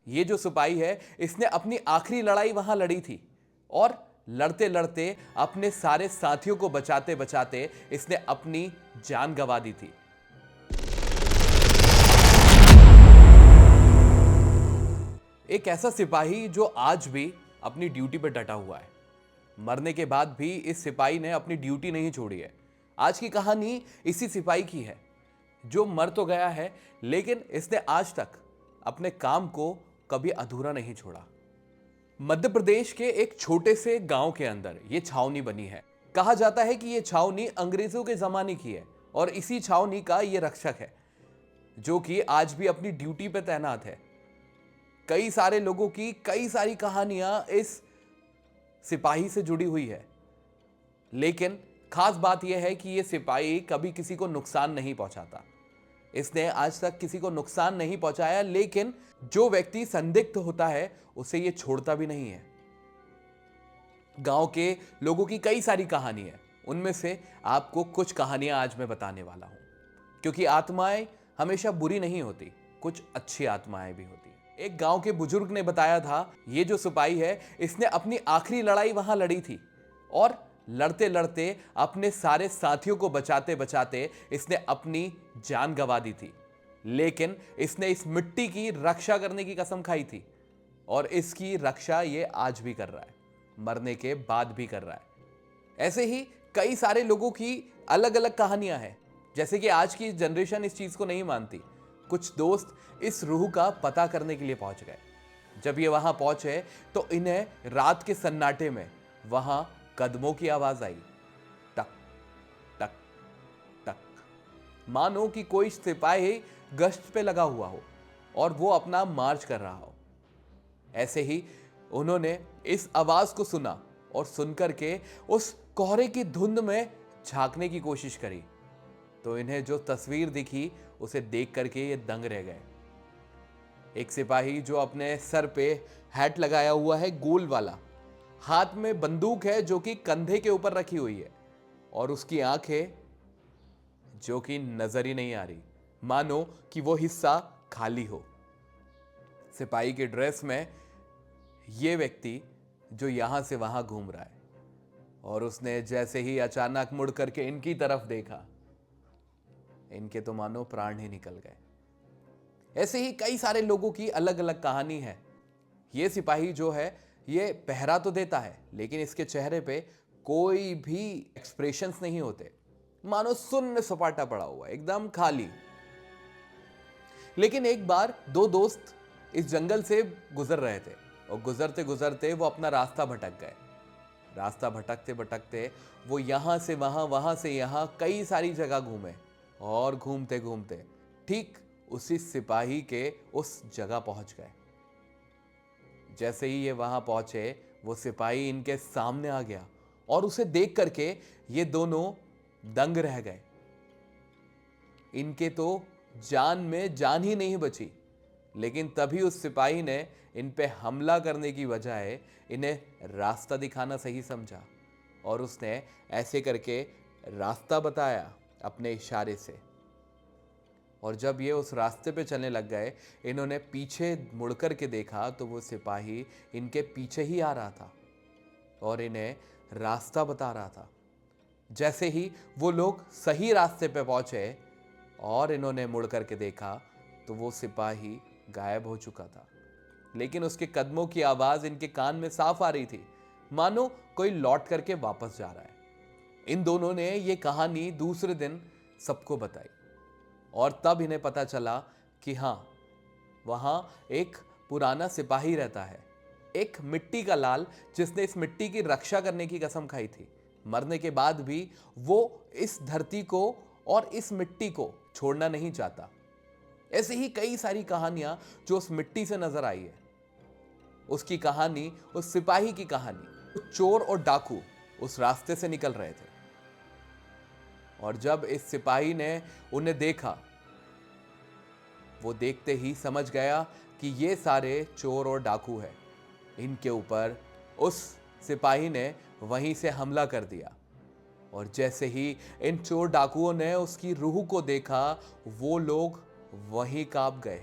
ये जो सिपाही है इसने अपनी आखिरी लड़ाई वहां लड़ी थी और लड़ते लड़ते अपने सारे साथियों को बचाते बचाते इसने अपनी जान गंवा दी थी। एक ऐसा सिपाही जो आज भी अपनी ड्यूटी पर डटा हुआ है। मरने के बाद भी इस सिपाही ने अपनी ड्यूटी नहीं छोड़ी है। आज की कहानी इसी सिपाही की है जो मर तो गया है लेकिन इसने आज तक अपने काम को कभी अधूरा नहीं छोड़ा। मध्य प्रदेश के एक छोटे से गांव के अंदर यह छावनी बनी है। कहा जाता है कि यह छावनी अंग्रेजों के जमाने की है और इसी छावनी का यह रक्षक है जो कि आज भी अपनी ड्यूटी पर तैनात है। कई सारे लोगों की कई सारी कहानियां इस सिपाही से जुड़ी हुई है, लेकिन खास बात यह है कि यह सिपाही कभी किसी को नुकसान नहीं पहुंचाता। इसने आज तक किसी को नुकसान नहीं पहुंचाया, लेकिन जो व्यक्ति संदिग्ध होता है उसे यह छोड़ता भी नहीं है। गांव के लोगों की कई सारी कहानी है, उनमें से आपको कुछ कहानियां आज मैं बताने वाला हूं, क्योंकि आत्माएं हमेशा बुरी नहीं होती, कुछ अच्छी आत्माएं भी होती हैं। एक गांव के बुजुर्ग ने बताया था, ये जो सिपाही है इसने अपनी आखिरी लड़ाई वहां लड़ी थी और लड़ते लड़ते अपने सारे साथियों को बचाते बचाते इसने अपनी जान गंवा दी थी। लेकिन इसने इस मिट्टी की रक्षा करने की कसम खाई थी और इसकी रक्षा ये आज भी कर रहा है, मरने के बाद भी कर रहा है। ऐसे ही कई सारे लोगों की अलग अलग कहानियां हैं, जैसे कि आज की जनरेशन इस चीज को नहीं मानती। कुछ दोस्त इस रूह का पता करने के लिए पहुंच गए। जब ये वहां पहुंचे तो इन्हें रात के सन्नाटे में वहां कदमों की आवाज आई, टक टक टक, मानो कि कोई सिपाही गश्त पे लगा हुआ हो और वो अपना मार्च कर रहा हो। ऐसे ही उन्होंने इस आवाज को सुना और सुनकर के उस कोहरे की धुंध में झांकने की कोशिश करी, तो इन्हें जो तस्वीर दिखी उसे देख करके ये दंग रह गए। एक सिपाही जो अपने सर पे हैट लगाया हुआ है गोल वाला, हाथ में बंदूक है जो कि कंधे के ऊपर रखी हुई है और उसकी आंखें जो कि नजर ही नहीं आ रही, मानो कि वो हिस्सा खाली हो। सिपाही के ड्रेस में ये व्यक्ति जो यहां से वहां घूम रहा है और उसने जैसे ही अचानक मुड़ करके इनकी तरफ देखा, इनके तो मानो प्राण ही निकल गए। ऐसे ही कई सारे लोगों की अलग अलग कहानी है। ये सिपाही जो है ये पहरा तो देता है, लेकिन इसके चेहरे पे कोई भी एक्सप्रेशंस नहीं होते, मानो शून्य सपाटा पड़ा हुआ, एकदम खाली। लेकिन एक बार दो दोस्त इस जंगल से गुजर रहे थे और गुजरते गुजरते वो अपना रास्ता भटक गए। रास्ता भटकते भटकते वो यहां से वहां से यहां कई सारी जगह घूमे और घूमते घूमते ठीक उसी सिपाही के उस जगह पहुंच गए। जैसे ही ये वहां पहुंचे वो सिपाही इनके सामने आ गया और उसे देख करके ये दोनों दंग रह गए। इनके तो जान में जान ही नहीं बची, लेकिन तभी उस सिपाही ने इन पे हमला करने की बजाय इन्हें रास्ता दिखाना सही समझा और उसने ऐसे करके रास्ता बताया अपने इशारे से। और जब ये उस रास्ते पे चलने लग गए, इन्होंने पीछे मुड़कर के देखा तो वो सिपाही इनके पीछे ही आ रहा था और इन्हें रास्ता बता रहा था। जैसे ही वो लोग सही रास्ते पे पहुंचे और इन्होंने मुड़ करके देखा तो वो सिपाही गायब हो चुका था, लेकिन उसके कदमों की आवाज इनके कान में साफ आ रही थी, मानो कोई लौट करके वापस जा रहा है। इन दोनों ने ये कहानी दूसरे दिन सबको बताई और तब इन्हें पता चला कि हाँ, वहां एक पुराना सिपाही रहता है, एक मिट्टी का लाल, जिसने इस मिट्टी की रक्षा करने की कसम खाई थी। मरने के बाद भी वो इस धरती को और इस मिट्टी को छोड़ना नहीं चाहता। ऐसे ही कई सारी कहानियां जो उस मिट्टी से नजर आई है। उसकी कहानी, उस सिपाही की कहानी, चोर और डाकू उस रास्ते से निकल रहे थे और जब इस सिपाही ने उन्हें देखा, वो देखते ही समझ गया कि ये सारे चोर और डाकू हैं। इनके ऊपर उस सिपाही ने वहीं से हमला कर दिया और जैसे ही इन चोर डाकुओं ने उसकी रूह को देखा, वो लोग वहीं कांप गए।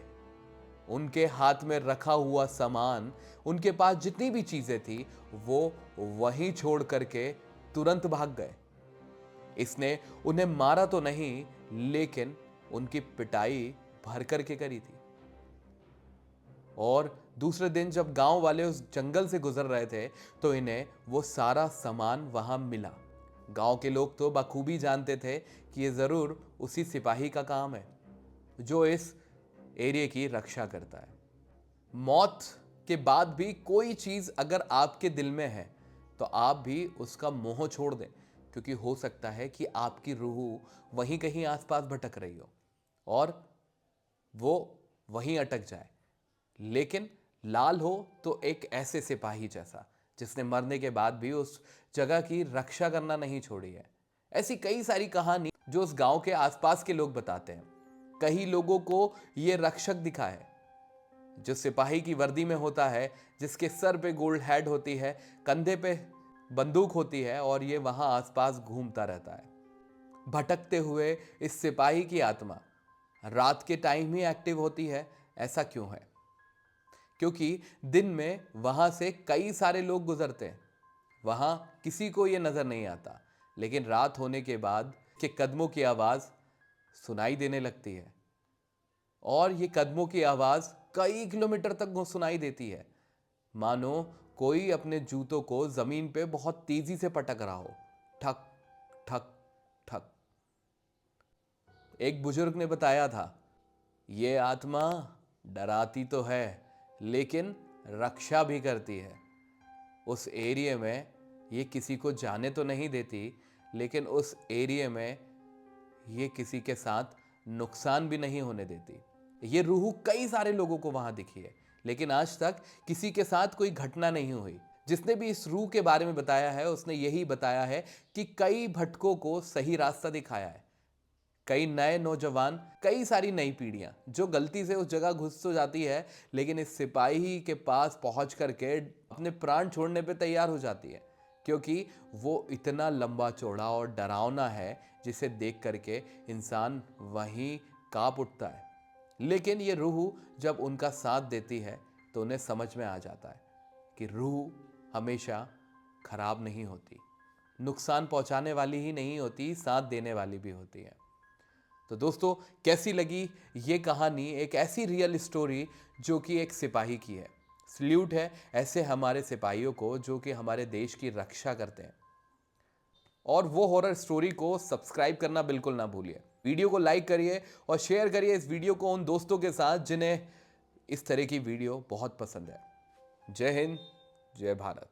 उनके हाथ में रखा हुआ सामान, उनके पास जितनी भी चीजें थी, वो वहीं छोड़ करके तुरंत भाग गए। इसने उन्हें मारा तो नहीं, लेकिन उनकी पिटाई भर करके करी थी। और दूसरे दिन जब गांव वाले उस जंगल से गुजर रहे थे, तो इन्हें वो सारा सामान वहां मिला। गांव के लोग तो बखूबी जानते थे कि ये जरूर उसी सिपाही का काम है जो इस एरिया की रक्षा करता है। मौत के बाद भी कोई चीज अगर आपके दिल में है, तो आप भी उसका मोह छोड़ दें, क्योंकि हो सकता है कि आपकी रूह वहीं कहीं आसपास भटक रही हो और वो वहीं अटक जाए। लेकिन लाल हो तो एक ऐसे सिपाही जैसा, जिसने मरने के बाद भी उस जगह की रक्षा करना नहीं छोड़ी है। ऐसी कई सारी कहानी जो उस गांव के आसपास के लोग बताते हैं। कई लोगों को ये रक्षक दिखा है जो सिपाही की वर्दी में होता है, जिसके सर पे गोल्ड हेड होती है, कंधे पे बंदूक होती है और ये वहां आसपास घूमता रहता है। भटकते हुए इस सिपाही की आत्मा रात के टाइम ही एक्टिव होती है। ऐसा क्यों है? क्योंकि दिन में वहां से कई सारे लोग गुजरते हैं, वहां किसी को यह नजर नहीं आता, लेकिन रात होने के बाद के कदमों की आवाज सुनाई देने लगती है और ये कदमों की आवाज कई किलोमीटर तक सुनाई देती है, मानो कोई अपने जूतों को जमीन पे बहुत तेजी से पटक रहा हो। ठक ठक ठक। एक बुजुर्ग ने बताया था, ये आत्मा डराती तो है, लेकिन रक्षा भी करती है। उस एरिया में ये किसी को जाने तो नहीं देती, लेकिन उस एरिया में ये किसी के साथ नुकसान भी नहीं होने देती। ये रूह कई सारे लोगों को वहां दिखी है, लेकिन आज तक किसी के साथ कोई घटना नहीं हुई। जिसने भी इस रूह के बारे में बताया है, उसने यही बताया है कि कई भटकों को सही रास्ता दिखाया है। कई नए नौजवान, कई सारी नई पीढ़ियां जो गलती से उस जगह घुस तो जाती है, लेकिन इस सिपाही के पास पहुंच करके अपने प्राण छोड़ने पे तैयार हो जाती है, क्योंकि वो इतना लंबा चौड़ा और डरावना है जिसे देख करके इंसान वहीं कांप उठता है। लेकिन ये रूह जब उनका साथ देती है, तो उन्हें समझ में आ जाता है कि रूह हमेशा खराब नहीं होती, नुकसान पहुंचाने वाली ही नहीं होती, साथ देने वाली भी होती है। तो दोस्तों, कैसी लगी ये कहानी? एक ऐसी रियल स्टोरी जो कि एक सिपाही की है। सल्यूट है ऐसे हमारे सिपाहियों को जो कि हमारे देश की रक्षा करते हैं। और वो हॉरर स्टोरी को सब्सक्राइब करना बिल्कुल ना भूलिए। वीडियो को लाइक करिए और शेयर करिए इस वीडियो को उन दोस्तों के साथ जिन्हें इस तरह की वीडियो बहुत पसंद है। जय हिंद, जय भारत।